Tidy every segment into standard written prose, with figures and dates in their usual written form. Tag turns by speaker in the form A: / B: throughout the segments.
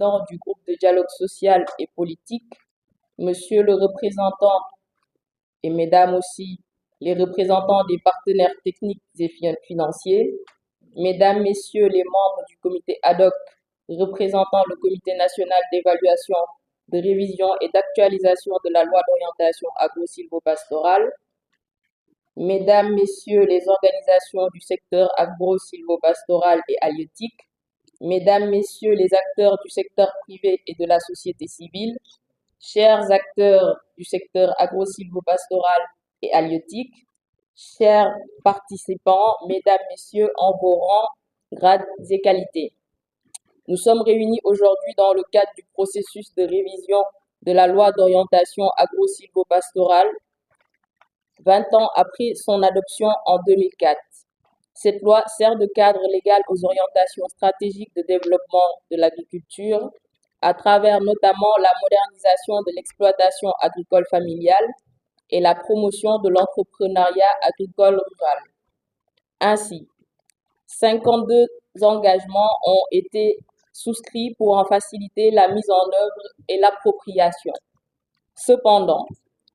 A: président du groupe de dialogue social et politique, monsieur le représentant et mesdames aussi les représentants des partenaires techniques et financiers, mesdames, messieurs les membres du comité ad hoc représentant le comité national d'évaluation, de révision et d'actualisation de la loi d'orientation agro-silvopastorale, mesdames, messieurs les organisations du secteur agro-silvopastoral et halieutique, mesdames, messieurs les acteurs du secteur privé et de la société civile, chers acteurs du secteur agro-silvopastoral et halieutique, chers participants, mesdames, messieurs, en vos rangs, grades et qualités. Nous sommes réunis aujourd'hui dans le cadre du processus de révision de la loi d'orientation agro-silvopastorale, 20 ans après son adoption en 2004. Cette loi sert de cadre légal aux orientations stratégiques de développement de l'agriculture, à travers notamment la modernisation de l'exploitation agricole familiale et la promotion de l'entrepreneuriat agricole rural. Ainsi, 52 engagements ont été souscrits pour en faciliter la mise en œuvre et l'appropriation. Cependant,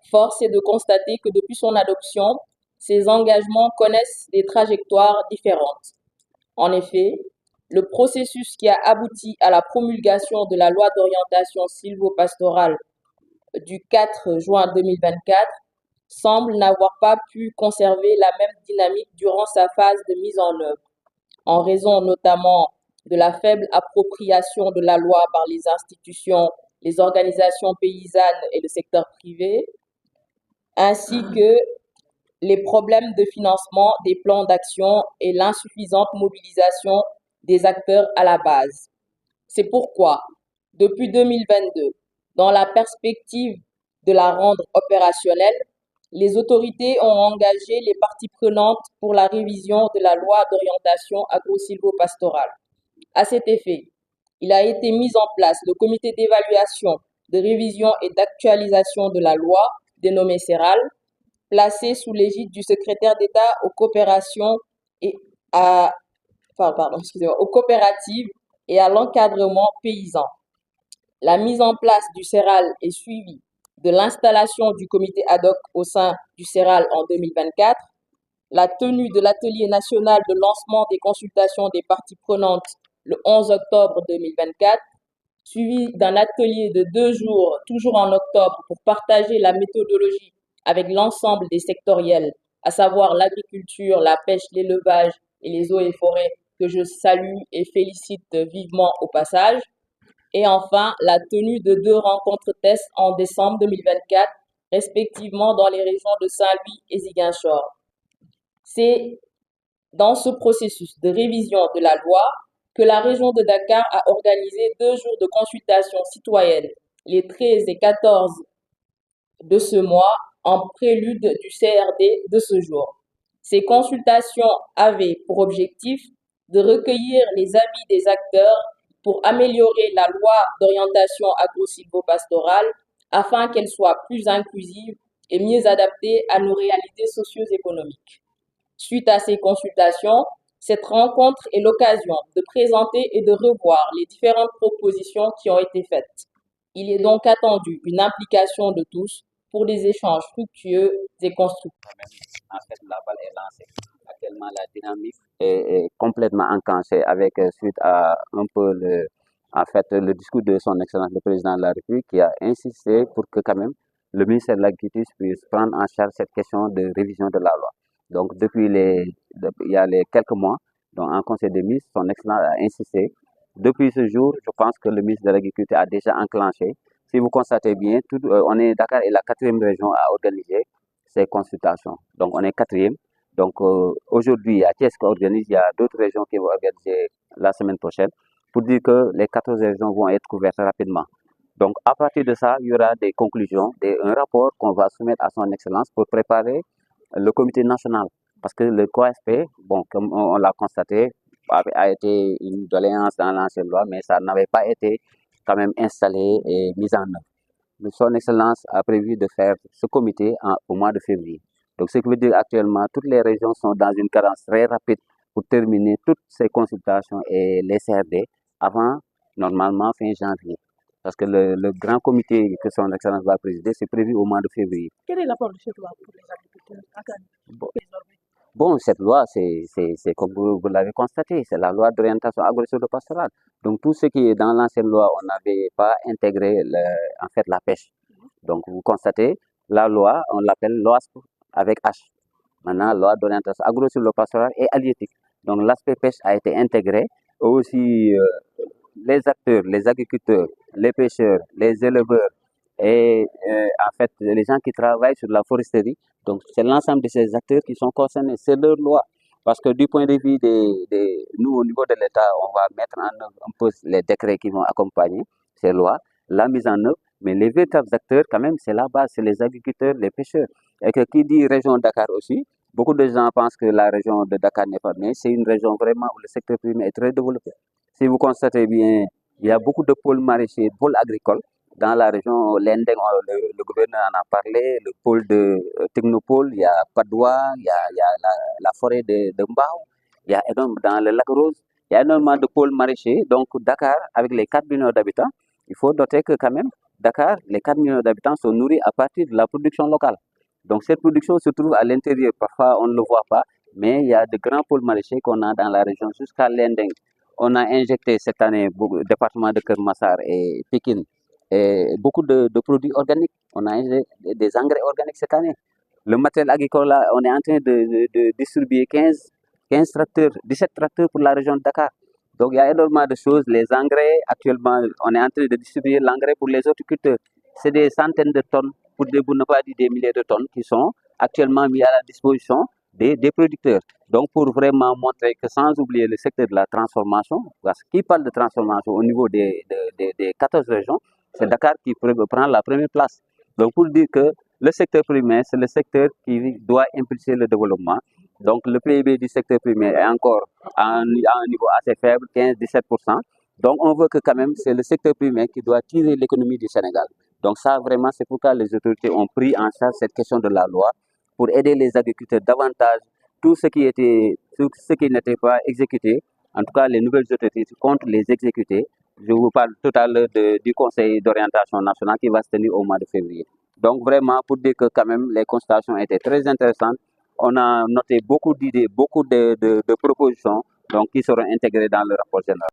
A: force est de constater que depuis son adoption, ces engagements connaissent des trajectoires différentes. En effet, le processus qui a abouti à la promulgation de la loi d'orientation silvopastorale du 4 juin 2024 semble n'avoir pas pu conserver la même dynamique durant sa phase de mise en œuvre, en raison notamment de la faible appropriation de la loi par les institutions, les organisations paysannes et le secteur privé, ainsi que les problèmes de financement des plans d'action et l'insuffisante mobilisation des acteurs à la base. C'est pourquoi, depuis 2022, dans la perspective de la rendre opérationnelle, les autorités ont engagé les parties prenantes pour la révision de la loi d'orientation agro-silvopastorale. À cet effet, il a été mis en place le comité d'évaluation, de révision et d'actualisation de la loi, dénommé CERAL, placé sous l'égide du secrétaire d'État aux coopérations et aux coopératives et à l'encadrement paysan. La mise en place du CERAL est suivie de l'installation du comité ad hoc au sein du CERAL en 2024, la tenue de l'atelier national de lancement des consultations des parties prenantes le 11 octobre 2024, suivi d'un atelier de 2 jours, toujours en octobre, pour partager la méthodologie avec l'ensemble des sectoriels, à savoir l'agriculture, la pêche, l'élevage et les eaux et forêts, que je salue et félicite vivement au passage. Et enfin, la tenue de 2 rencontres tests en décembre 2024, respectivement dans les régions de Saint-Louis et Ziguinchor. C'est dans ce processus de révision de la loi que la région de Dakar a organisé 2 jours de consultation citoyenne, les 13 et 14 de ce mois, en prélude du CRD de ce jour. Ces consultations avaient pour objectif de recueillir les avis des acteurs pour améliorer la loi d'orientation agro-silvopastorale afin qu'elle soit plus inclusive et mieux adaptée à nos réalités socio-économiques. Suite à ces consultations, cette rencontre est l'occasion de présenter et de revoir les différentes propositions qui ont été faites. Il est donc attendu une implication de tous pour des échanges fructueux et constructifs.
B: En fait, la balle est lancée. Actuellement, la dynamique est complètement enclenchée avec suite à un peu le discours de son Excellence le Président de la République qui a insisté pour que quand même le ministère de l'Agriculture puisse prendre en charge cette question de révision de la loi. Donc depuis il y a quelques mois, donc en Conseil des ministres, son Excellence a insisté. Depuis ce jour, je pense que le ministre de l'Agriculture a déjà enclenché. Si vous constatez bien, Dakar est la 4e région à organiser ces consultations. Donc on est 4e. Donc aujourd'hui, il y a Thiès qui organise, il y a d'autres régions qui vont organiser la semaine prochaine pour dire que les 14 régions vont être couvertes rapidement. Donc à partir de ça, il y aura des conclusions, un rapport qu'on va soumettre à son Excellence pour préparer le comité national. Parce que le COASP, bon, comme on l'a constaté, a été une doléance dans l'ancienne loi, mais ça n'avait pas été quand même installé et mis en œuvre. Son Excellence a prévu de faire ce comité au mois de février. Donc ce qui veut dire actuellement, toutes les régions sont dans une cadence très rapide pour terminer toutes ces consultations et les CRD avant normalement fin janvier. Parce que le grand comité que son Excellence va présider, c'est prévu au mois de février.
C: Quel est l'apport de cette loi pour les agriculteurs
B: Bon, cette loi, c'est comme vous l'avez constaté, c'est la loi d'orientation agro-pastorale. Donc tout ce qui est dans l'ancienne loi, on n'avait pas intégré en fait la pêche. Donc vous constatez, la loi, on l'appelle LOASP avec H. Maintenant, loi d'orientation agro-pastorale et halieutique. Donc l'aspect pêche a été intégré. Aussi, les acteurs, les agriculteurs, les pêcheurs, les éleveurs et en fait les gens qui travaillent sur la foresterie. Donc c'est l'ensemble de ces acteurs qui sont concernés, c'est leur loi. Parce que du point de vue nous au niveau de l'État, on va mettre en œuvre un peu les décrets qui vont accompagner ces lois, la mise en œuvre, mais les véritables acteurs quand même c'est la base, c'est les agriculteurs, les pêcheurs. Et que qui dit région Dakar aussi, beaucoup de gens pensent que la région de Dakar n'est pas bien, c'est une région vraiment où le secteur primaire est très développé. Si vous constatez bien, il y a beaucoup de pôles maraîchers, de pôles agricoles dans la région Lendeng, le gouverneur en a parlé, le pôle de Technopole, il y a Padoua, il y a la forêt de Mbao, il y a dans le lac Rose, il y a énormément de pôles maraîchers. Donc Dakar, avec les 4 millions d'habitants, il faut noter que quand même, Dakar, les 4 millions d'habitants sont nourris à partir de la production locale. Donc cette production se trouve à l'intérieur, parfois on ne le voit pas, mais il y a de grands pôles maraîchers qu'on a dans la région jusqu'à Lendeng. On a injecté cette année, au département de Kermassar et Pékin, et beaucoup de produits organiques. On a des engrais organiques cette année. Le matériel agricole, là, on est en train de distribuer 15 tracteurs, 17 tracteurs pour la région de Dakar. Donc il y a énormément de choses. Les engrais, actuellement, on est en train de distribuer l'engrais pour les horticulteurs. C'est des centaines de tonnes, pour ne pas dire des milliers de tonnes, qui sont actuellement mis à la disposition des producteurs. Donc pour vraiment montrer que sans oublier le secteur de la transformation, parce qu'il parle de transformation au niveau des 14 régions, c'est Dakar qui prend la première place. Donc pour dire que le secteur primaire, c'est le secteur qui doit impulser le développement. Donc le PIB du secteur primaire est encore à un niveau assez faible, 15-17%. Donc on veut que quand même, c'est le secteur primaire qui doit tirer l'économie du Sénégal. Donc ça vraiment, c'est pourquoi les autorités ont pris en charge cette question de la loi pour aider les agriculteurs davantage. Tout ce qui n'était pas exécuté, en tout cas les nouvelles autorités comptent les exécuter. Je vous parle tout à l'heure du Conseil d'orientation nationale qui va se tenir au mois de février. Donc vraiment, pour dire que quand même les constatations étaient très intéressantes, on a noté beaucoup d'idées, beaucoup de propositions donc, qui seront intégrées dans le rapport général.